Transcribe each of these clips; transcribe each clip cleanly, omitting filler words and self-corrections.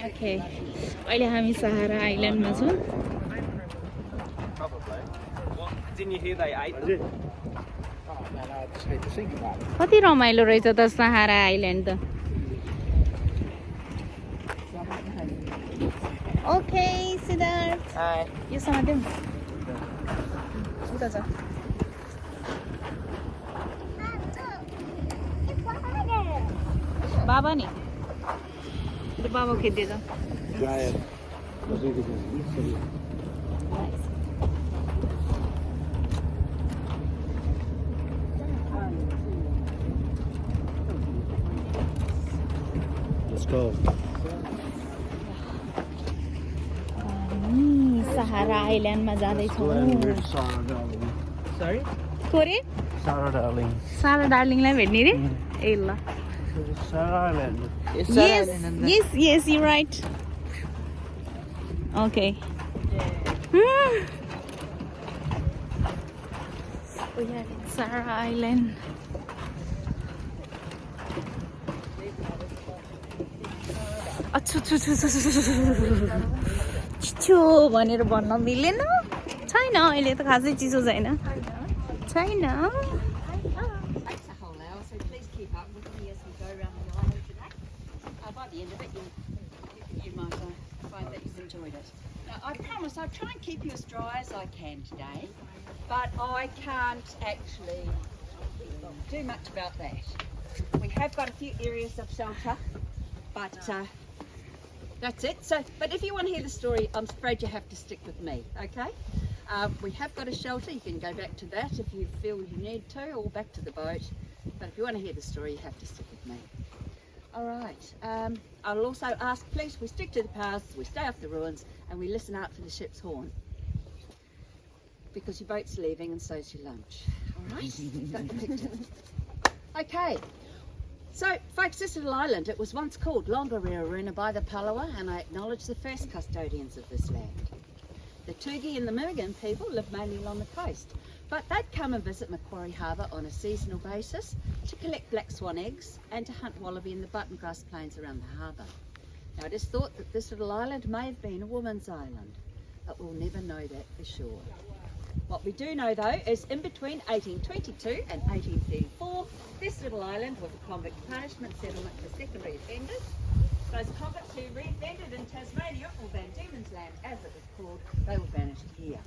Okay अहिले हामी सहारा आइल्यान्डमा छौँ कति रमाइलो रहेछ त सहारा आइल्यान्ड त ओके सिद्धार्थ यो समात्यौँ उता छ बाबा नि बाबा खेद्दैछ Let's go. सहारा आइल्यान्डमा जाँदैछौँ Sarah Darling. Sorry? कोरे Sarah Darling. सारा डार्लिङलाई भेट्ने रे ए ल Sarah Island. yes you're right okay we are in Sarah Island चिसो भनेर भन्न मिलेन छैन अहिले त खासै चिसो छैन छैन I promise I'll try and keep you as dry as I can today, but I can't actually do much about that. We have got a few areas of shelter, but that's it. So, but if you want to hear the story, I'm afraid you have to stick with me, okay? We have got a shelter. You can go back to that if you feel you need to, or back to the boat. But if you want to hear the story, you have to stick with me. All right. I'll also ask, please, we stick to the paths, we stay off the ruins, and we listen out for the ship's horn. Because your boat's leaving and so's your lunch. All right? Got the picture. Okay. So, folks, this little island, it was once called Longaruraruna by the Palawa, and I acknowledge the first custodians of this land. The Tugi and the Murgan people lived mainly along the coast, but they'd come and visit Macquarie Harbour on a seasonal basis to collect black swan eggs and to hunt wallaby in the button grass plains around the harbour. Now, it is thought that this little island may have been a woman's island, but we'll never know that for sure. What we do know, though, is in between 1822 and 1834, this little island was a convict punishment settlement for secondary offenders. Those convicts who reoffended in Tasmania, or Van Diemen's Land as it was called, they were banished here.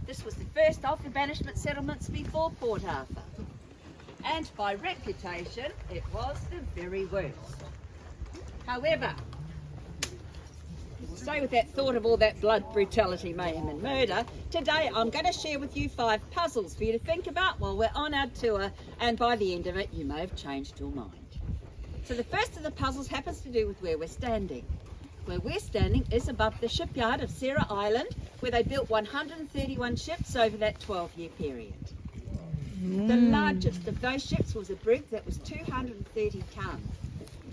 This was the first of the banishment settlements before Port Arthur. And by reputation, it was the very worst. However, stay with that thought of all that blood, brutality, mayhem and murder. Today I'm going to share with you 5 puzzles for you to think about while we're on our tour, and by the end of it you may have changed your mind. So the first of the puzzles happens to do with where we're standing. Where we're standing is above the shipyard of Sarah Island, where they built 131 ships over that 12-year period. The largest of those ships was a brig that was 230 tonnes.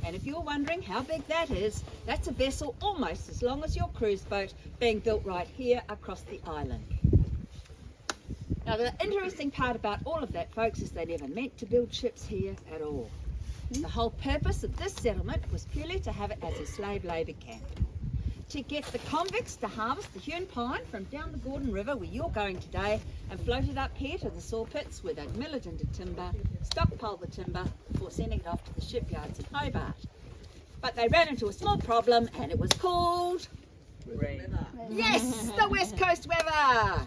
And if you're wondering how big that is, that's a vessel almost as long as your cruise boat being built right here across the island. Now, the interesting part about all of that, folks, is they never meant to build ships here at all. The whole purpose of this settlement was purely to have it as a slave labour camp. To get the convicts to harvest the hewn pine from down the Gordon River, where you're going today, and float it up here to the saw pits where they'd mill it into timber, stockpile the timber before sending it off to the shipyards in Hobart. But they ran into a small problem, and it was called... Rain. Yes, the West Coast weather!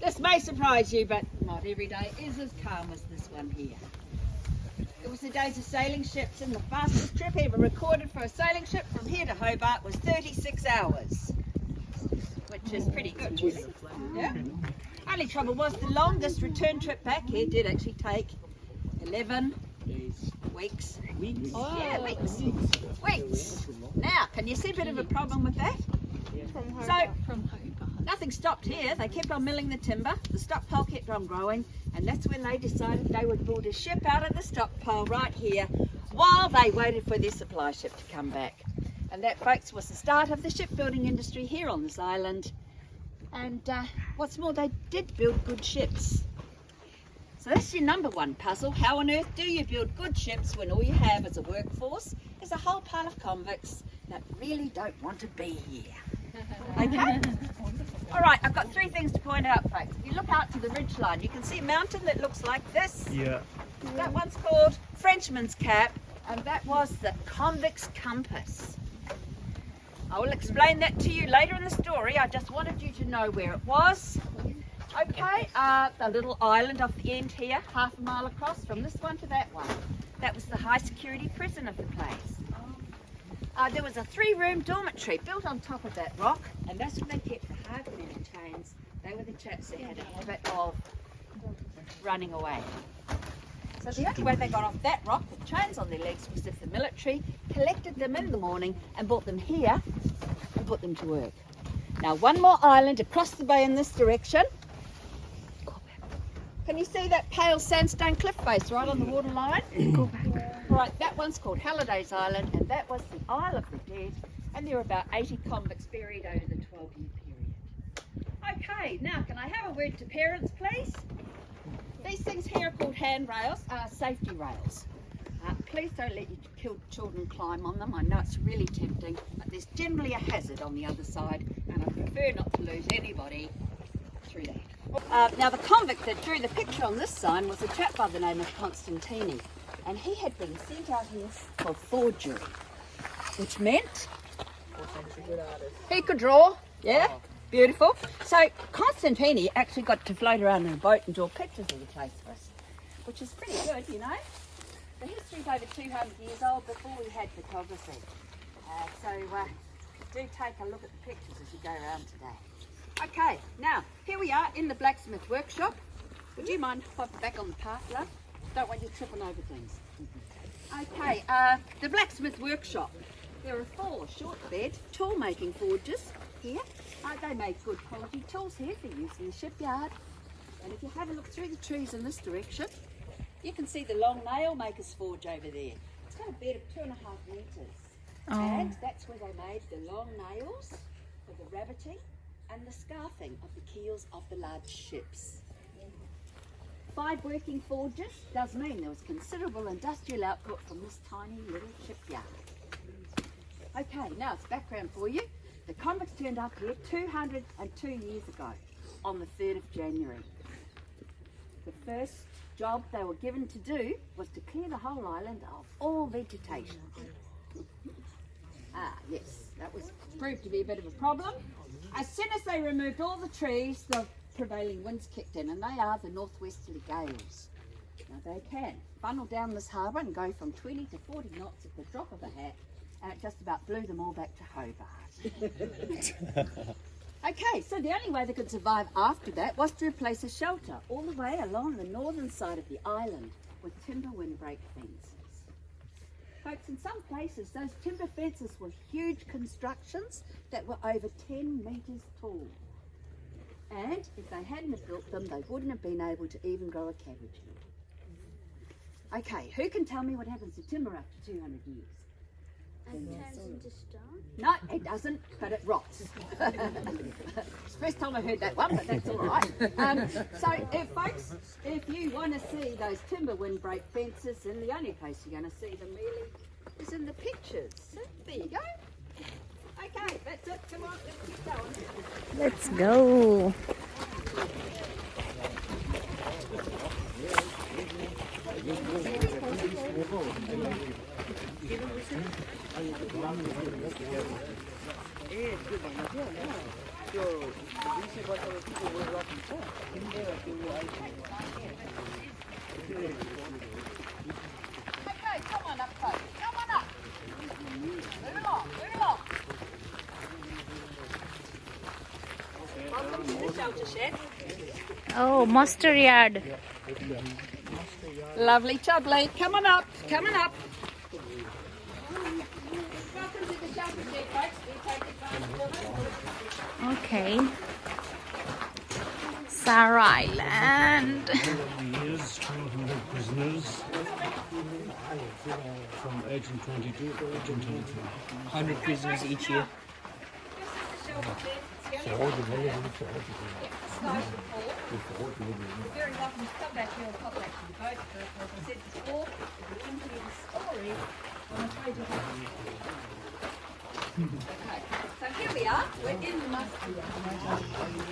This may surprise you, but not every day is as calm as this one here. It was the days of sailing ships, and the fastest trip ever recorded for a sailing ship from here to Hobart was 36 hours, which is pretty good, really. Yeah. Only trouble was the longest return trip back here did actually take 11 weeks. Weeks? Oh. Yeah, weeks. Weeks. Now, can you see a bit of a problem with that? Nothing stopped here. They kept on milling the timber, the stockpile kept on growing, and that's when they decided they would build a ship out of the stockpile right here while they waited for their supply ship to come back. And that, folks, was the start of the shipbuilding industry here on this island. And what's more, they did build good ships. So that's your number one puzzle. How on earth do you build good ships when all you have as a workforce is a whole pile of convicts that really don't want to be here. Okay? All right, I've got 3 things to point out, folks. If you look out to the ridge line, you can see a mountain that looks like this. Yeah. That one's called Frenchman's Cap, and that was the convict's compass. I will explain that to you later in the story. I just wanted you to know where it was. Okay, the little island off the end here, half a mile across from this one to that one. That was the high security prison of the place. There was a 3-room dormitory built on top of that rock, and that's where they kept the hardmen in chains. They were the chaps that had a habit of running away. So the only way they got off that rock with chains on their legs was if the military collected them in the morning and brought them here and put them to work. Now one more island across the bay in this direction. Can you see that pale sandstone cliff face right on the water line? Go back. Right, that one's called Halliday's Island, and that was the Isle of the Dead, and there were about 80 convicts buried over the 12-year period. Okay, now can I have a word to parents, please? These things here are called handrails, safety rails. Please don't let your children climb on them. I know it's really tempting, but there's generally a hazard on the other side, and I prefer not to lose anybody through that. Now the convict that drew the picture on this sign was a chap by the name of Constantini, and he had been sent out here for forgery, which meant he could draw. Yeah, beautiful. So Constantini actually got to float around in a boat and draw pictures of the place for us, which is pretty good, you know. The history's over 200 years old before we had photography. So do take a look at the pictures as you go around today. Okay, now here we are in the blacksmith workshop. Would you mind popping back on the path, love? Don't want you tripping over things. Okay, the blacksmith workshop. There are 4 short bed tool making forges here. They make good quality tools here for use in the shipyard. And if you have a look through the trees in this direction, you can see the long nail maker's forge over there. It's got a bed of 2.5 metres. Oh. And that's where they made the long nails for the rabbiting and the scarfing of the keels of the large ships. 5 working forges does mean there was considerable industrial output from this tiny little shipyard. Okay, now it's background for you. The convicts turned up here 202 years ago on the 3rd of January. The first job they were given to do was to clear the whole island of all vegetation. Yes, that was proved to be a bit of a problem. As soon as they removed all the trees, the prevailing winds kicked in, and they are the northwesterly gales. Now they can funnel down this harbour and go from 20 to 40 knots at the drop of a hat, and it just about blew them all back to Hobart. Okay, so the only way they could survive after that was to replace a shelter all the way along the northern side of the island with timber windbreak fences. Folks, in some places those timber fences were huge constructions that were over 10 metres tall. And if they hadn't have built them, they wouldn't have been able to even grow a cabbage here. Okay, who can tell me what happens to timber after 200 years? And turns into stone? No, it doesn't, but it rots. It's the first time I heard that one, but that's all right. Folks, if you want to see those timber windbreak fences, then the only place you're going to see them really is in the pictures. So, there you go. Okay, that's it. Come on, let's keep going. Let's go. Okay, come on up, folks. Come on up. Move along, move along. Welcome to the shelter shed. Oh, mustard yard. Lovely, chubbly. Come on up, come on up. Welcome to the shelter shed, folks. We take advantage of it. Okay. Sarah Island. Years, 1,200 prisoners from 1822 to 1823. 100 prisoners each year. This is the shelter shed. It's the only one. You're very welcome to come back here and pop back to the boat. But as I said before, we come to hear the story. I'm afraid you have to. Okay, so here we are. We're in the muster yard.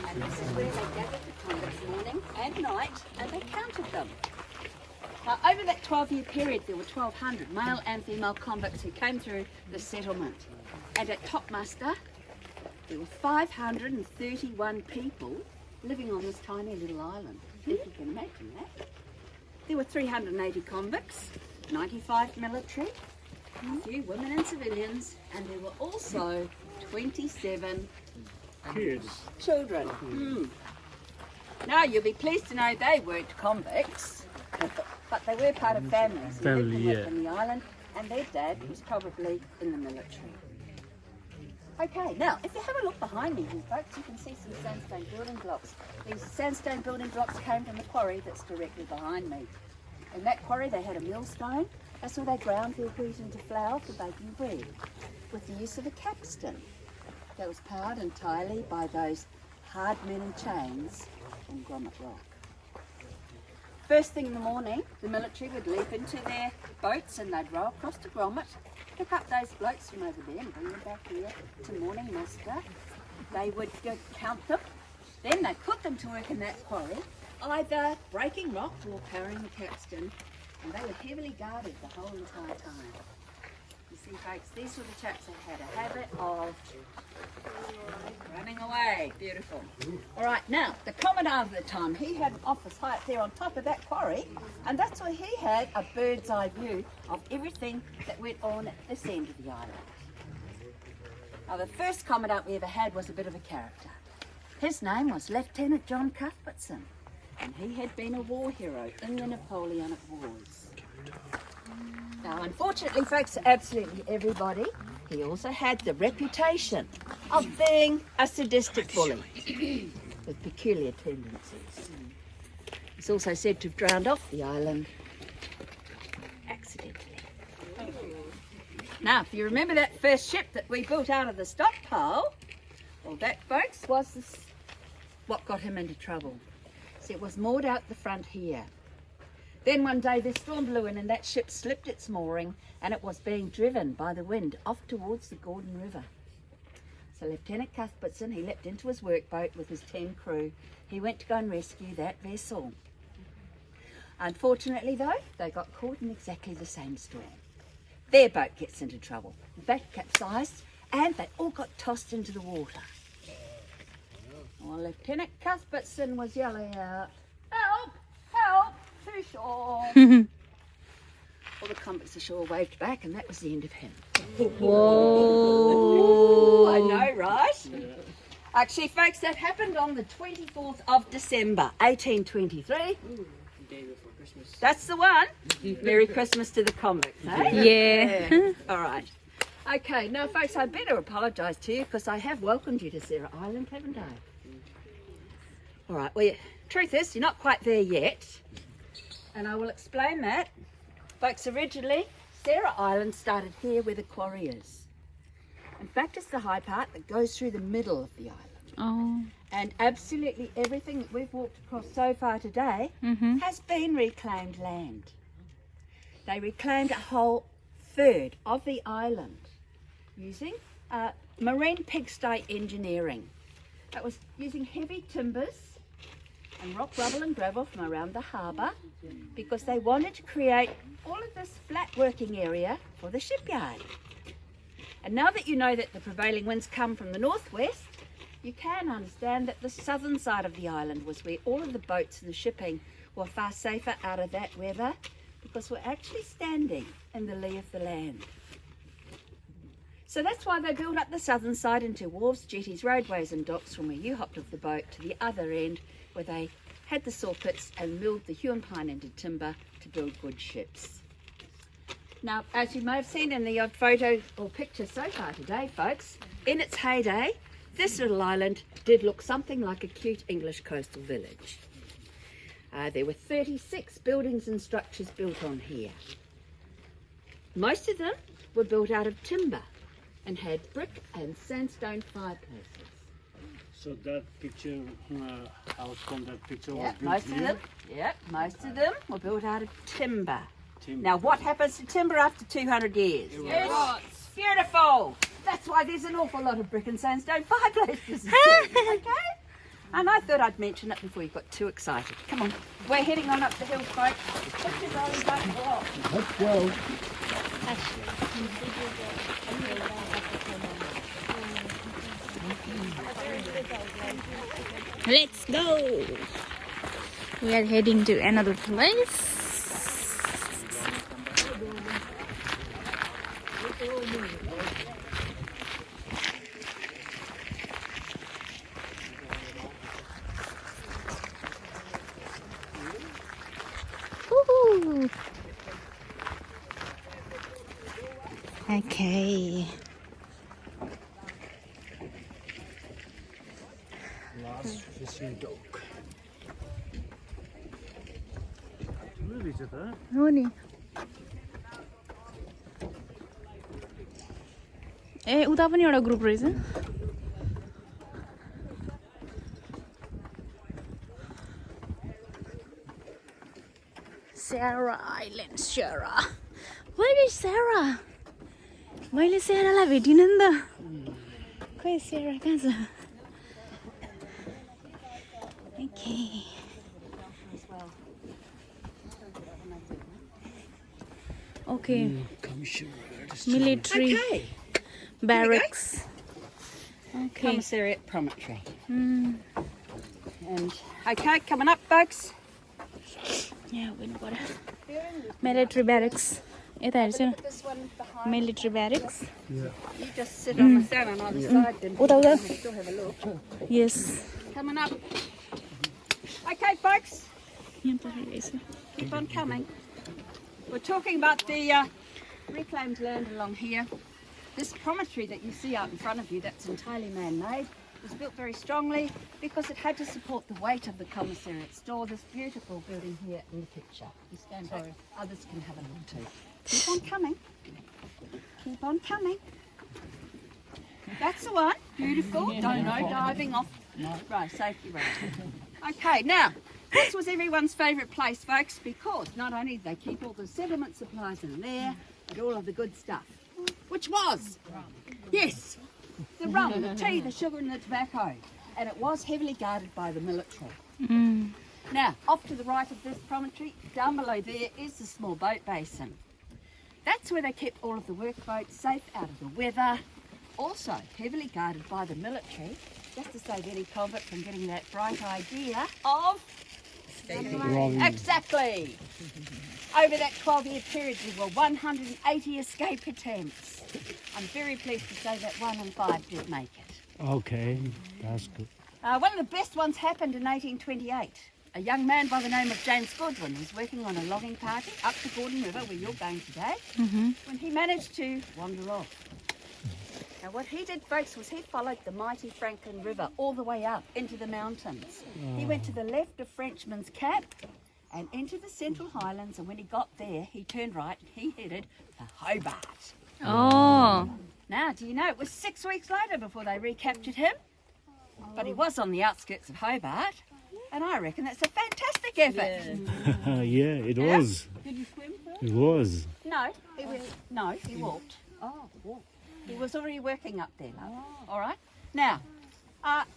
And this is where they gathered the convicts morning and night, and they counted them. Now, over that 12-year period, there were 1,200 male and female convicts who came through the settlement. And at top muster, there were 531 people living on this tiny little island, if you can imagine that. There were 380 convicts, 95 military, a few women and civilians, and there were also 27 Kids. children. Now, you'll be pleased to know they weren't convicts, but they were part of families who lived and worked on the island, and their dad was probably in the military. Okay, now, if you have a look behind me here, folks, you can see some sandstone building blocks. These sandstone building blocks came from the quarry that's directly behind me. In that quarry, they had a millstone. That's where they ground their wheat into flour for baking bread, with the use of a capstan that was powered entirely by those hard men in chains on Grommet Rock. First thing in the morning, the military would leap into their boats and they'd row across to Grommet, pick up those blokes from over there and bring them back here to morning muster. They would go count them, then they'd put them to work in that quarry, either breaking rock or carrying the capstan, and they were heavily guarded the whole entire time. You see, folks, these were the chaps that had a habit of running away. Beautiful. All right, now, the commandant of the time, he had an office high up there on top of that quarry, and that's where he had a bird's eye view of everything that went on at this end of the island. Now, the first commandant we ever had was a bit of a character. His name was Lieutenant John Cuthbertson, and he had been a war hero in the Napoleonic Wars. Now, unfortunately, folks, absolutely everybody, he also had the reputation of being a sadistic bully with peculiar tendencies. He's also said to have drowned off the island accidentally. Now, if you remember that first ship that we built out of the stockpile, well, that, folks, was what got him into trouble. So it was moored out the front here. Then one day the storm blew in and that ship slipped its mooring and it was being driven by the wind off towards the Gordon River. So Lieutenant Cuthbertson, he leapt into his workboat with his 10 crew. He went to go and rescue that vessel. Unfortunately though, they got caught in exactly the same storm. Their boat gets into trouble. In fact, capsized, and they all got tossed into the water. Well, Lieutenant Cuthbertson was yelling out, "Help! Help! To shore!" All the convicts ashore waved back, and that was the end of him. Whoa! I know, right? Actually, folks, that happened on the 24th of December, 1823. Day before Christmas. That's the one. Merry Christmas to the convicts, eh? Yeah. All right. Okay, now, folks, I better apologise to you because I have welcomed you to Sarah Island, haven't I? All right, well, truth is, you're not quite there yet, and I will explain that. Folks, originally, Sarah Island started here where the quarry is. In fact, it's the high part that goes through the middle of the island. Oh. And absolutely everything that we've walked across so far today has been reclaimed land. They reclaimed a whole third of the island using marine pigsty engineering. That was using heavy timbers and rock, rubble and gravel from around the harbour because they wanted to create all of this flat working area for the shipyard. And now that you know that the prevailing winds come from the northwest, you can understand that the southern side of the island was where all of the boats and the shipping were far safer out of that weather because we're actually standing in the lee of the land. So that's why they built up the southern side into wharves, jetties, roadways and docks from where you hopped off the boat to the other end where they had the saw pits and milled the hewn pine into timber to build good ships. Now, as you may have seen in the odd photo or picture so far today, folks, in its heyday, this little island did look something like a cute English coastal village. There were 36 buildings and structures built on here. Most of them were built out of timber and had brick and sandstone fireplaces. So that picture, house from that picture was built Most of here? them, most of them were built out of timber. Timber. Now, what happens to timber after 200 years? It rots. Beautiful. That's why there's an awful lot of brick and sandstone fireplaces. Okay? And I thought I'd mention it before you got too excited. Come on, we're heading on up the hill, folks. Put your dollies up the rock. Let's go. Let's go. We are heading to another place. Woohoo. Okay. Last fishing dock. Really, is it there? हो नि ए उता पनि एउटा group रहेछ Sarah Island Sarah Where is Sarah मैले सेरालाई भेटिन नि त खोइ सेरा कहाँ छ Okay Okay military barracks Okay Commissariat Promontory. And okay, coming up, folks. Yeah, wind water. Military barracks. Yeta heर्छु न This one behind. military barracks. Yeah. You just sit on the stand on either side, then Uta, uta. still have a look. Yes. Coming up. Okay, folks, यहाँ पछाडि रहेछ keep on coming. We're talking about the reclaimed land along here. This promontory that you see out in front of you, that's entirely man-made, was built very strongly because it had to support the weight of the commissariat store. This beautiful building here in the picture. You stand back, others can have a look too. Keep on coming. Keep on coming. That's the one. Beautiful. Don't know diving off. Right, safety right. Okay, now, this was everyone's favourite place, folks, because not only did they keep all the settlement supplies in there, but all of the good stuff. Which was, yes, the rum, the tea, the sugar and the tobacco. And it was heavily guarded by the military. Now, off to the right of this promontory, down below there is the small boat basin. That's where they kept all of the workboats safe out of the weather. Also heavily guarded by the military, just to save Eddie Colbert from getting that bright idea of... Exactly! Over that 12-year period, there were 180 escape attempts. I'm very pleased to say that 1 in 5 did make it. Okay, that's good. One of the best ones happened in 1828. A young man by the name of James Goodwin was working on a logging party up the Gordon River, where you're going today, when he managed to wander off. Now what he did, folks, was he followed the mighty Franklin River all the way up into the mountains. He went to the left of Frenchman's Cap and into the Central Highlands, and when he got there, he turned right and he headed for Hobart. Oh Now, do you know, it was 6 weeks later before they recaptured him, but he was on the outskirts of Hobart, and I reckon that's a fantastic effort. Yeah, it was. Did you swim first? It was. No, he walked. Oh, walked. He was already working up there, love. All right. Now, that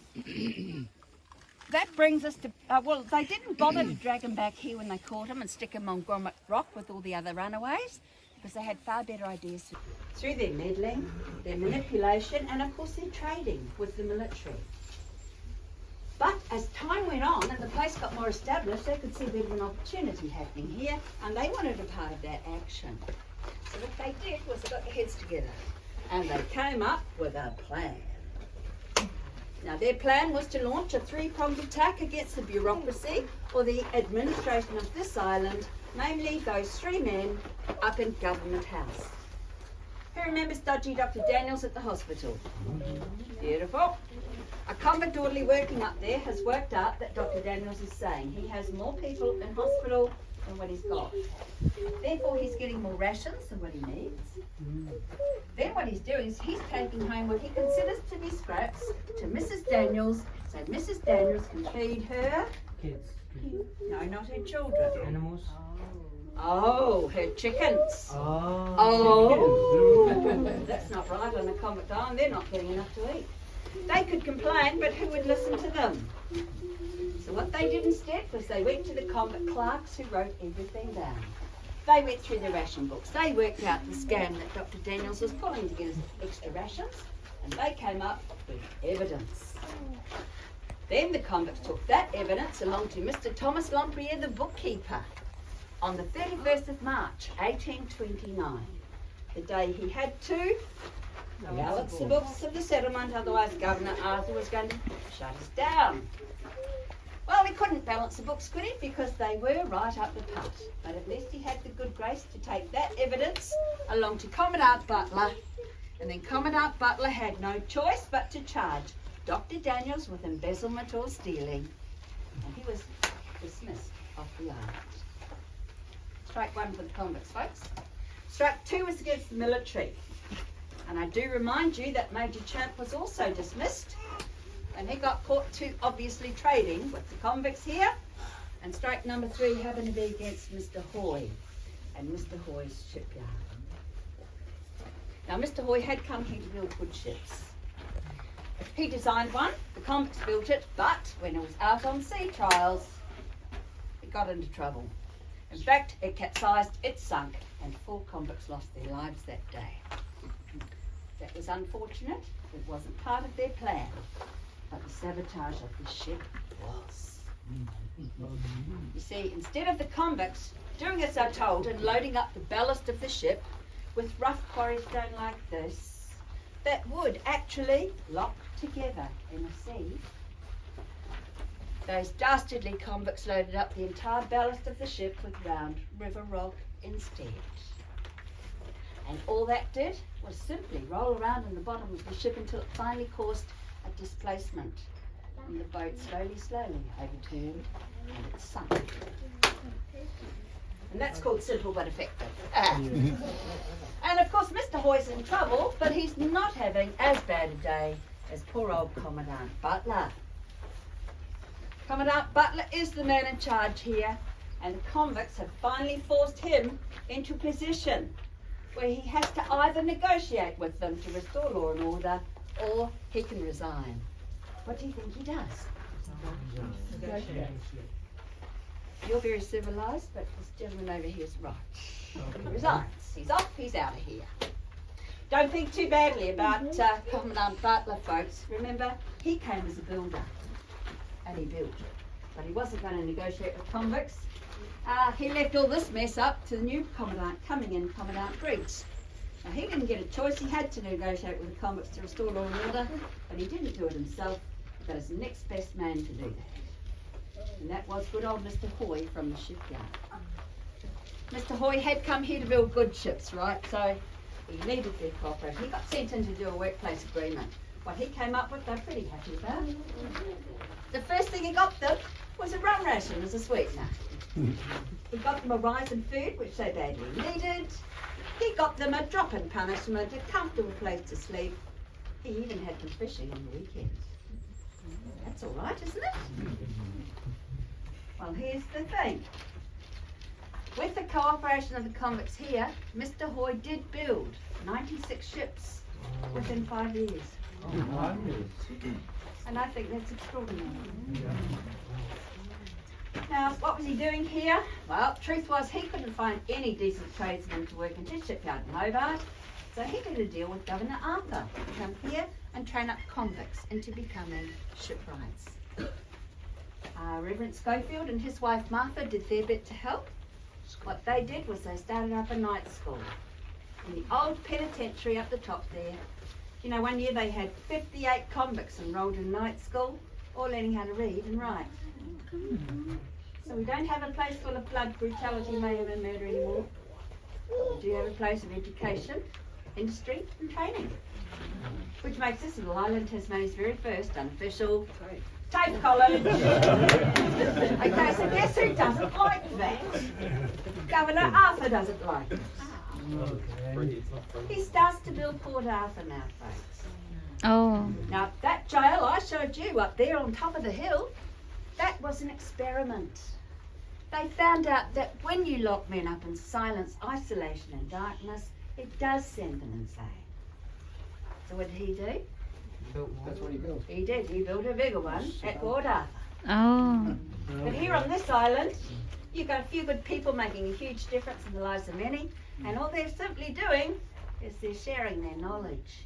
brings us to, well, they didn't bother to drag him back here when they caught him and stick him on Grommet Rock with all the other runaways, because they had far better ideas. Through their meddling, their manipulation, and of course their trading with the military. But as time went on and the place got more established, they could see there was an opportunity happening here, and they wanted a part of that action. So what they did was they got their heads together and they came up with a plan. Now their plan was to launch a three-pronged attack against the bureaucracy or the administration of this island, namely those 3 men up in Government House. Who remembers dodgy Dr. Daniels at the hospital? Beautiful. A combat orderly working up there has worked out that Dr. Daniels is saying he has more people in hospital than what he's got. Therefore, he's getting more rations than what he needs. Then what he's doing is he's taking home what he considers to be scraps to Mrs. Daniels, so Mrs. Daniels can feed her... Kids. No, not her children. Animals. Oh, her chickens. Ah, Oh, that's not right on a convict island. They're not getting enough to eat. They could complain, but who would listen to them? So what they did instead was they went to the convict clerks who wrote everything down. They went through the ration books. They worked out the scam that Dr. Daniels was pulling to get us extra rations, and they came up with evidence. Then the convicts took that evidence along to Mr. Thomas Lompriere, the bookkeeper, on the 31st of March, 1829, the day he had to balance the books of the settlement, otherwise Governor Arthur was going to shut us down. Well, he couldn't balance the books, could he? Because they were right up the putt. But at least he had the good grace to take that evidence along to Commandant Butler, and then Commandant Butler had no choice but to charge Dr. Daniels with embezzlement or stealing, and he was dismissed off the island. Strike one for the convicts, folks. Strike two was against the military. And I do remind you that Major Champ was also dismissed, and he got caught too obviously trading with the convicts here. And strike number three happened to be against Mr. Hoy and Mr. Hoy's shipyard. Now, Mr. Hoy had come here to build good ships. He designed one, the convicts built it, but when it was out on sea trials, it got into trouble. In fact, it capsized, it sunk, and 4 convicts lost their lives that day. That was unfortunate. It wasn't part of their plan, but the sabotage of the ship was. You see, instead of the convicts doing as they're told and loading up the ballast of the ship with rough quarry stone like this, that would actually lock together in a sea, those dastardly convicts loaded up the entire ballast of the ship with round river rock instead. And all that did was simply roll around in the bottom of the ship until it finally caused a displacement. And the boat slowly overturned and it sunk. And that's called simple but effective. And of course Mr. Hoy's in trouble, but he's not having as bad a day as poor old Commandant Butler. Commandant Butler is the man in charge here, and the convicts have finally forced him into position where he has to either negotiate with them to restore law and order, or he can resign. What do you think he does? Negotiate. You're very civilised, but this gentleman over here is right. He resigns. He's off, he's out of here. Don't think too badly about Commandant Butler, folks. Remember, he came as a builder, and he built. But he wasn't going to negotiate with convicts. He left all this mess up to the new commandant coming in, Commandant Briggs. Now, he didn't get a choice. He had to negotiate with the convicts to restore law and order, but he didn't do it himself. But as the next best man to do that. And that was good old Mr. Hoy from the shipyard. Mr. Hoy had come here to build good ships, right? So he needed their cooperation. He got sent in to do a workplace agreement. What he came up with, they're pretty happy about. The first thing he got them was a rum ration as a sweetener. He got them a rise in food, which they badly needed. He got them a drop-in punishment, a comfortable place to sleep. He even had them fishing on the weekends. That's all right, isn't it? Well, here's the thing. With the cooperation of the convicts here, Mr. Hoy did build 96 ships within 5 years. And I think that's extraordinary. Now, what was he doing here? Well, truth was he couldn't find any decent tradesmen to work in his shipyard in Hobart, so he did a deal with Governor Arthur to come here and train up convicts into becoming shipwrights. Reverend Schofield and his wife Martha did their bit to help. What they did was they started up a night school in the old penitentiary up the top there. You know, one year they had 58 convicts enrolled in night school, all learning how to read and write. So we don't have a place full of blood, brutality, mayhem and murder anymore. We do have a place of education, industry and training, which makes this little island Tasmania's very first unofficial TAFE college. Okay, so guess who doesn't like that? Governor Arthur doesn't like it. He starts to build Port Arthur now, folks. Oh. Now, that jail I showed you up there on top of the hill, that was an experiment. they found out that when you lock men up in silence, isolation and darkness, it does send them insane. So what did he do? That's what he built. He did. He built a bigger one at Port Arthur. Oh. But here on this island, you've got a few good people making a huge difference in the lives of many, and all they're simply doing is they're sharing their knowledge.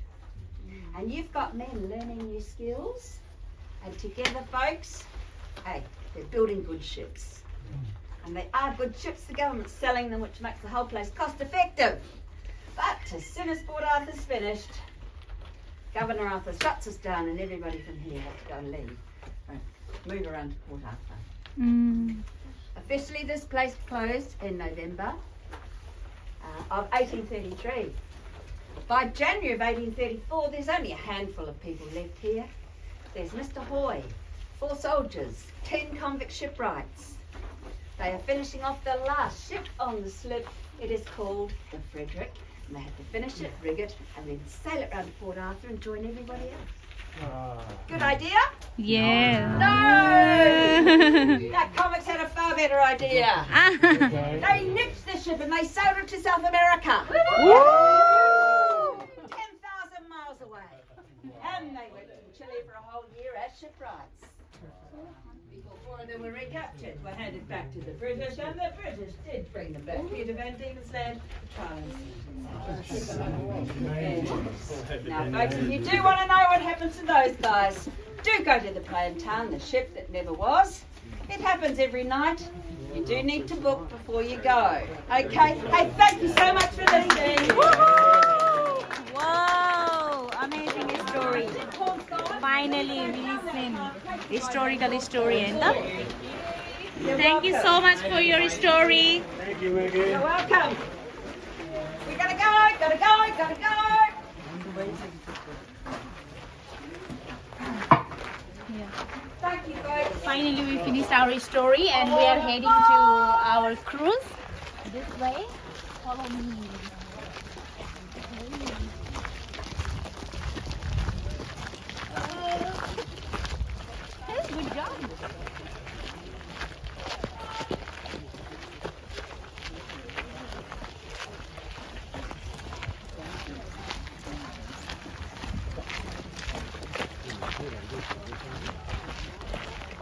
And you've got men learning new skills, and together, folks, hey, they're building good ships. And they are good ships, the government's selling them, which makes the whole place cost effective. But as soon as Port Arthur's finished, Governor Arthur shuts us down and everybody from here has to go and leave. Move around to Port Arthur. Officially this place closed in November of 1833. By January of 1834 there's only a handful of people left here. There's Mr. Hoy, 4 soldiers, 10 convict shipwrights. They are finishing off the last ship on the slip. It is called the Frederick, and they have to finish it, rig it, and then sail it round to Port Arthur and join everybody else. Good idea? Yeah. No! That convicts had a far better idea. They nicked the ship and they sailed it to South America. 10,000 miles away. And they went to Chile for a whole year as shipwrights. Before 4 of them were recaptured, were handed back to the British, and the British did bring them back here to Van Diemen's Land. Now, folks, if you do want to know what happens to those guys, do go to the play in town, the ship that never was. It happens every night. You do need to book before you go. Okay? Hey, thank you so much for listening. Wow, amazing story. Finally, we listen historical story, and thank you so much for your story. Thank you, Maggie. You're welcome. We gotta go, gotta go, gotta go. Thank you, folks. Finally, we finished our story, and we are heading to our cruise. This way, follow me. Hey, good job.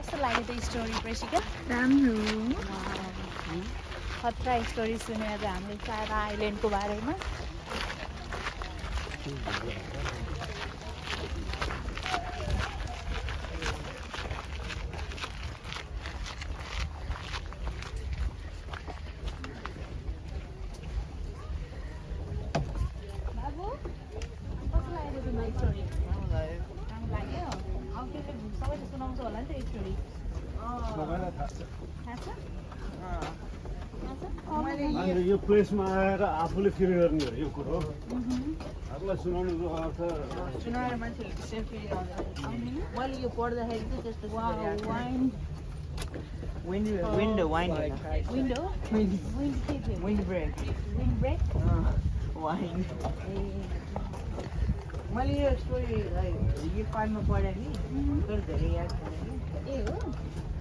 कस्तो लाग्यो त्यो story Presika राम्रो खतरा story सुनेर चाहिँ हामीले सारा आइल्यान्डको बारेमा बाबु कस्तो लाग्यो तिमीलाई स्टोरी राम्रो लाग्यो अब के सबैले सुनाउँछ होला नि त्यो स्टोरी थाहा छ अनि यो प्लेसमा आएर आफूले फिल गर्ने हो यो कुरो अरूलाई सुनाउनुको अर्थ सुनाएर मान्छेले सेफली मैले यो पढ्दाखेरि चाहिँ त्यस्तो wine window wine window wind के थियो wind break wind break wine मैले यो स्टोरी यो 5 मा पढेँ कि तर धेरै याद छैन कि ए हो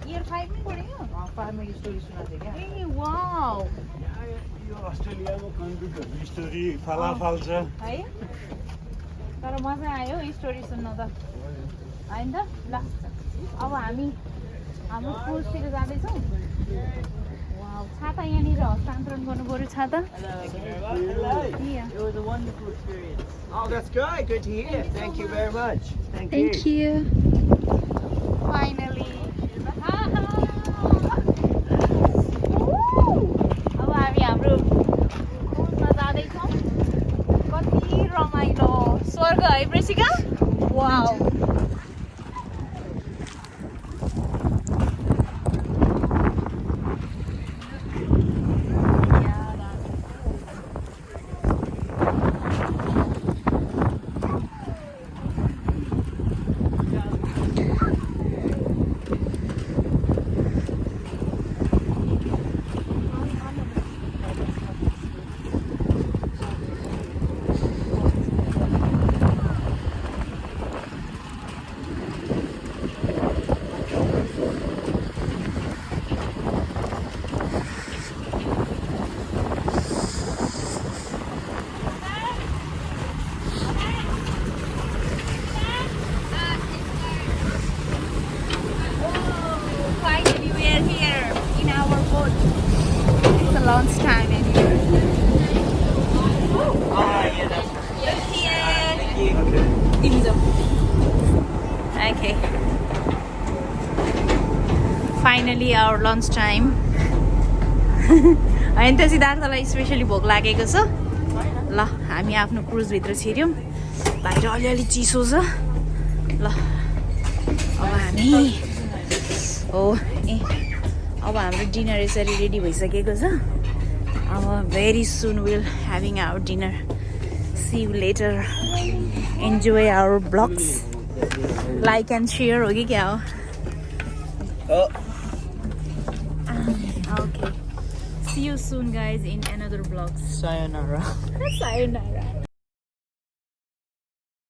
इयर 5 मै पढ्यो 5 मा यो स्टोरी सुनाएको थिएँ क्या ए वाउ यो अस्ट्रेलियाको कन्ट्रीको स्टोरी फालाफाल छ है तर मजा आयो स्टोरी सुन्न त होइन त ल अब हामी हाम्रो क्रुजतिर जाँदैछौँ वाउ छाता यहाँनिर हस्तान्तरण गर्नु पर्यो छाता It was a wonderful experience. Oh, that's good. Good to hear. Thank you very much. Thank you finally अब हामी हाम्रो क्रुजमा जाँदैछौँ कति रमाइलो स्वर्ग है Presika wow lunch time anyway. Yeah, that's Okay. Finally our lunch time. होइन त सिद्धार्थलाई स्पेसली भोक लागेको छ ल हामी आफ्नो क्रुजभित्र छिर्यौँ बाहिर अलिअलि चिसो छ ल अब हामी हो ए अब हाम्रो डिनर यसरी रेडी भइसकेको छ अब very soon will having our dinner see you later enjoy our blogs like and share हो कि क्या हो Okay. See you soon, guys, in another vlog. Sayonara. Sayonara.